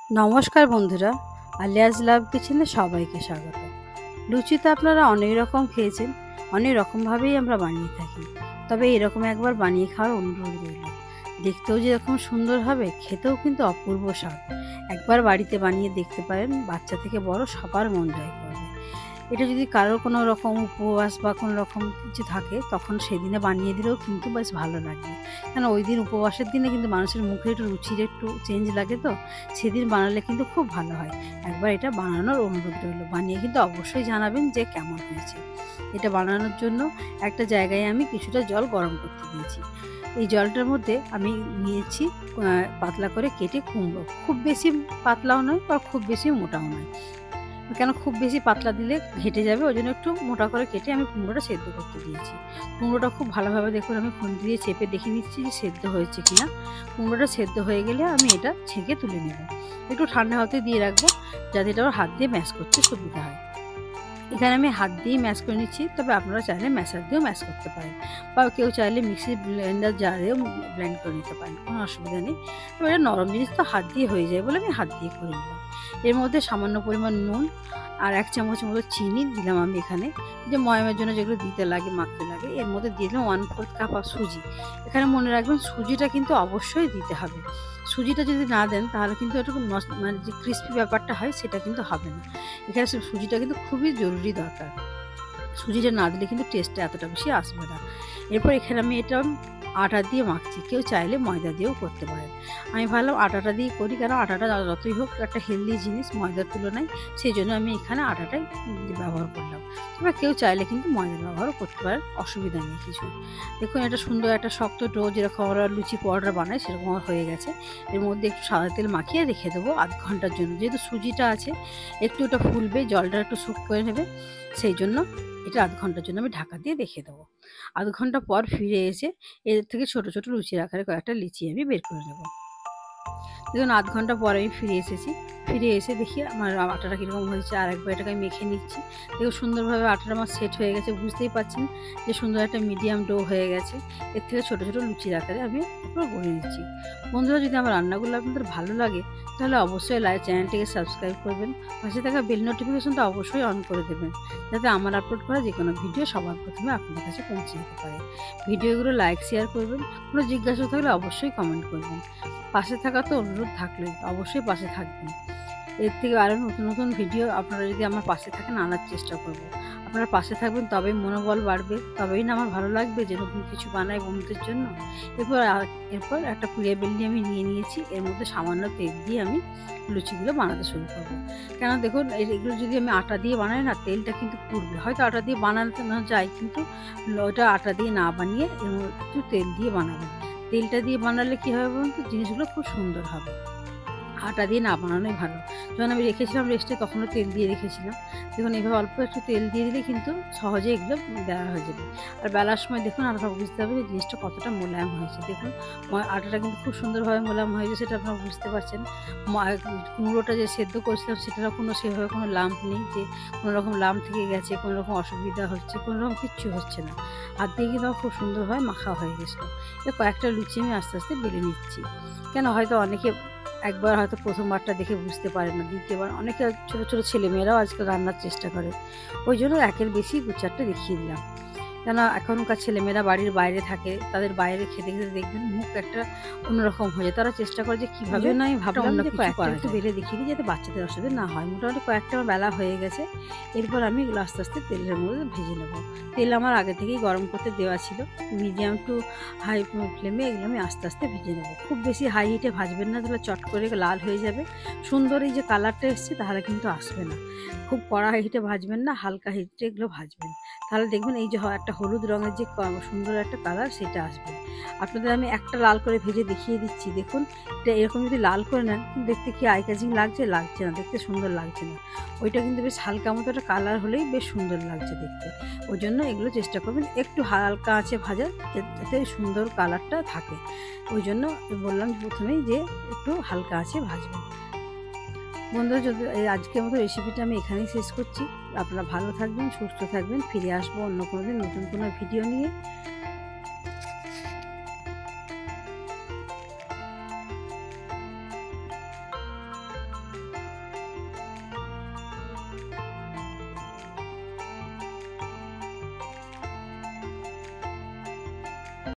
নমস্কার বন্ধুরা, আলিয়াস লাভ কিচেনে সবাইকে স্বাগত। লুচি তো আপনারা অনেক রকম খেয়েছেন, অনেক রকমভাবেই আমরা বানিয়ে থাকি। তবে এরকম একবার বানিয়ে খাওয়ার অনুরোধ রইল। দেখতেও যেরকম সুন্দর হবে, খেতেও কিন্তু অপূর্ব স্বাদ। একবার বাড়িতে বানিয়ে দেখতে পারেন, বাচ্চা থেকে বড় সবার মন জয় করবে। এটা যদি কারোর কোনো রকম উপবাস বা কোনো রকম কিছু থাকে, তখন সেদিনে বানিয়ে দিলেও কিন্তু বেশ ভালো লাগবে। কেন ওই দিন উপবাসের দিনে কিন্তু মানুষের মুখে একটু রুচির একটু চেঞ্জ লাগে, তো সেদিন বানালে কিন্তু খুব ভালো হয়। একবার এটা বানানোর অনুরোধ রইল, বানিয়ে কিন্তু অবশ্যই জানাবেন যে কেমন হয়েছে। এটা বানানোর জন্য একটা জায়গায় আমি কিছুটা জল গরম করতে দিয়েছি। এই জলটার মধ্যে আমি নিয়েছি পাতলা করে কেটে কুমড়ো। খুব বেশি পাতলাও নয় বা খুব বেশি মোটাও নয়, কেন খুব বেশি পাতলা দিলে ঘেটে যাবে, ওই জন্য একটু মোটা করে কেটে আমি কুমড়োটা সেদ্ধ করতে দিয়েছি। কুমড়োটা খুব ভালোভাবে দেখুন আমি খুন্তি দিয়ে চেপে দেখে নিচ্ছি যে সেদ্ধ হয়েছে কিনা। কুমড়োটা সেদ্ধ হয়ে গেলে আমি এটা ছেঁকে তুলে নেব। একটু ঠান্ডা হতে দিয়ে রাখবো, যাতে এটা আবার হাত দিয়ে ম্যাশ করতে সুবিধা হয়। এখানে আমি হাত দিয়েই ম্যাশ করে নিচ্ছি, তবে আপনারা চাইলে ম্যাশার দিয়েও ম্যাশ করতে পারেন, বা কেউ চাইলে মিক্সি ব্লেন্ডার জারেও ব্লেন্ড করে নিতে পারেন, কোনো অসুবিধা নেই। তবে এটা নরম জিনিস তো হাত দিয়ে হয়ে যায় বলে আমি হাত দিয়ে করে নিলাম। এর মধ্যে সামান্য পরিমাণ নুন আর 1 চামচ মতো চিনি দিলাম আমি এখানে, যে ময়ামের জন্য যেগুলো দিতে লাগে, মাখতে লাগে। এর মধ্যে দিয়ে দিলাম 1/4 কাপ অফ সুজি। এখানে মনে রাখবেন সুজিটা কিন্তু অবশ্যই দিতে হবে। সুজিটা যদি না দেন তাহলে কিন্তু একটু মানে যে ক্রিস্পি ব্যাপারটা হয় সেটা কিন্তু হবে না। এখানে সুজিটা কিন্তু খুবই জরুরি দরকার। সুজিটা না দিলে কিন্তু টেস্টটা এতটা বেশি আসবে না। এরপর এখানে আমি এটা আটা দিয়ে মাখছি, কেউ চাইলে ময়দা দিয়েও করতে পারেন। আমি ভাবলাম আটাটা দিয়ে করি, কারণ আটাটা যতই হোক একটা হেলদি জিনিস ময়দার তুলনায়, সেই জন্য আমি এখানে আটাটাই ব্যবহার করলাম। তবে কেউ চাইলে কিন্তু ময়দার ব্যবহারও করতে পারেন, অসুবিধা নেই কিছু। দেখুন এটা সুন্দর একটা শক্ত ডো, যেরকম আমরা লুচি পাউডার বানাই সেরকম আমার হয়ে গেছে। এর মধ্যে একটু সাদা তেল মাখিয়ে রেখে দেবো আধ ঘন্টার জন্য। যেহেতু সুজিটা আছে একটু ওটা ফুলবে, জলটা একটু শুক করে নেবে, সেই জন্য এটা আধ ঘন্টার জন্য আমি ঢাকা দিয়ে রেখে দেবো। আধ ঘন্টা পর ফিরে এসে এর থেকে ছোট ছোট লুচির আকারে কয়েকটা লিচি আমি বের করে নেব। দেখুন আধ ঘন্টা পরে আমি ফিরে এসেছি। ফিরে এসে দেখি আমার আটাটা কীরকম হয়েছে, আর একবার এটাকে আমি মেখে নিচ্ছি। দেখুন সুন্দরভাবে আটাটা আমার সেট হয়ে গেছে, বুঝতেই পারছেন যে সুন্দর একটা মিডিয়াম ডো হয়ে গেছে। এর থেকে ছোটো ছোটো লুচির আকারে আমি পুরো গড়ে নিচ্ছি। বন্ধুরা, যদি আমার রান্নাগুলো আপনাদের ভালো লাগে তাহলে অবশ্যই চ্যানেলটিকে সাবস্ক্রাইব করবেন, পাশে থাকা বেল নোটিফিকেশনটা অবশ্যই অন করে দেবেন, যাতে আমার আপলোড করা যে কোনো ভিডিও সবার প্রথমে আপনাদের কাছে পৌঁছে যেতে পারে। ভিডিওগুলো লাইক শেয়ার করবেন, কোনো জিজ্ঞাসা থাকলে অবশ্যই কমেন্ট করবেন। পাশে থাকা তো অনুরোধ থাকলেই, অবশ্যই পাশে থাকবেন। এর থেকে আরও নতুন নতুন ভিডিও আপনারা যদি আমার পাশে থাকেন আনার চেষ্টা করব। আপনারা পাশে থাকবেন তবেই মনোবল বাড়বে, তবেই না আমার ভালো লাগবে যে নতুন কিছু বানাই বন্ধুদের জন্য। এরপর একটা পুড়িয়া বেলনি আমি নিয়ে নিয়েছি, এর মধ্যে সামান্য তেল দিয়ে আমি লুচিগুলো বানাতে শুরু করব। কেন দেখুন এগুলো যদি আমি আটা দিয়ে বানাই না, তেলটা কিন্তু পুড়বে। হয়তো আটা দিয়ে বানাতে না যায়, কিন্তু ওটা আটা দিয়ে না বানিয়ে এর মধ্যে একটু তেল দিয়ে বানাবেন। তেলটা দিয়ে বানালে কী হবে বলুন তো, জিনিসগুলো খুব সুন্দর হবে। আটা দিয়ে না বানানোই ভালো। যখন আমি রেখেছিলাম রেস্টে, তখনও তেল দিয়ে রেখেছিলাম। দেখুন এইভাবে অল্প একটু তেল দিয়ে দিলে কিন্তু সহজে এগুলো বেলা হয়ে যাবে। আর বেলার সময় দেখুন আপনারা বুঝতে হবে যে জিনিসটা কতটা মোলায়েম হয়েছে। দেখুন আটাটা কিন্তু খুব সুন্দরভাবে মোলায়েম হয়েছে, সেটা আপনারা বুঝতে পারছেন। কুমড়োটা যে সেদ্ধ করেছিলাম সেটারও সেভাবে কোনো লাম্প নেই, যে কোনো রকম লাম্প থেকে গেছে, কোনো রকম অসুবিধা হচ্ছে, কোনো রকম কিচ্ছু হচ্ছে না। হাত দিয়ে কিন্তু খুব সুন্দরভাবে মাখা হয়ে গেছিলো। কয়েকটা লুচি আমি আস্তে আস্তে বেলে নিচ্ছি। কেন হয়তো অনেকে একবার হয়তো প্রথমবারটা দেখে বুঝতে পারে না, দ্বিতীয়বার অনেকে ছোটো ছোটো ছেলেমেয়েরাও আজকাল রান্নার চেষ্টা করে, ওই জন্য একের বেশি 2-4টা দেখিয়ে দিলাম। কেন এখনকার ছেলেমেয়েরা বাড়ির বাইরে থাকে, তাদের বাইরে খেতে খেতে দেখবেন মুখ একটা অন্যরকম হয়ে যায়, তারা চেষ্টা করে যে কীভাবে না আমি ভাবলাম যে কয়েকটা একটু বেলে দেখিয়ে দিই যাতে বাচ্চাদের অসুবিধা না হয়। মোটামুটি কয়েকটা আমার বেলা হয়ে গেছে। এরপর আমি এগুলো আস্তে আস্তে তেলের মধ্যে ভেজে নেব। তেল আমার আগে থেকেই গরম করতে দেওয়া ছিল, মিডিয়াম টু হাই ফ্লেমে এগুলো আমি আস্তে আস্তে ভেজে নেব। খুব বেশি হাই হিটে ভাজবেন না, তাহলে চট করে লাল হয়ে যাবে। সুন্দর এই যে কালারটা এসছে তাহলে কিন্তু আসবে না। খুব কড়া হিটে ভাজবেন না, হালকা হিটে এগুলো ভাজবেন, তাহলে দেখবেন এই যে একটা হলুদ রঙের যে সুন্দর একটা কালার সেটা আসবে। আপনাদের আমি একটা লাল করে ভেজে দেখিয়ে দিচ্ছি। দেখুন এটা এরকম যদি লাল করে নেন, দেখতে কি আই ক্যাচিং লাগছে, লাগছে না, দেখতে সুন্দর লাগছে না। ওইটা কিন্তু বেশ হালকা মতো একটা কালার হলেই বেশ সুন্দর লাগছে দেখতে। ওই জন্য এগুলো চেষ্টা করবেন একটু হালকা আঁচে ভাজা, যাতে সুন্দর কালারটা থাকে। ওই জন্য বললাম প্রথমেই যে একটু হালকা আঁচে ভাজবেন। বন্ধুরা, যদি আজকের মতো রেসিপিটা আমি এখানেই শেষ করছি। আপনারা ভালো থাকবেন, সুস্থ থাকবেন। ফিরে আসবো অন্য কোনো দিন নতুন কোনো ভিডিও নিয়ে।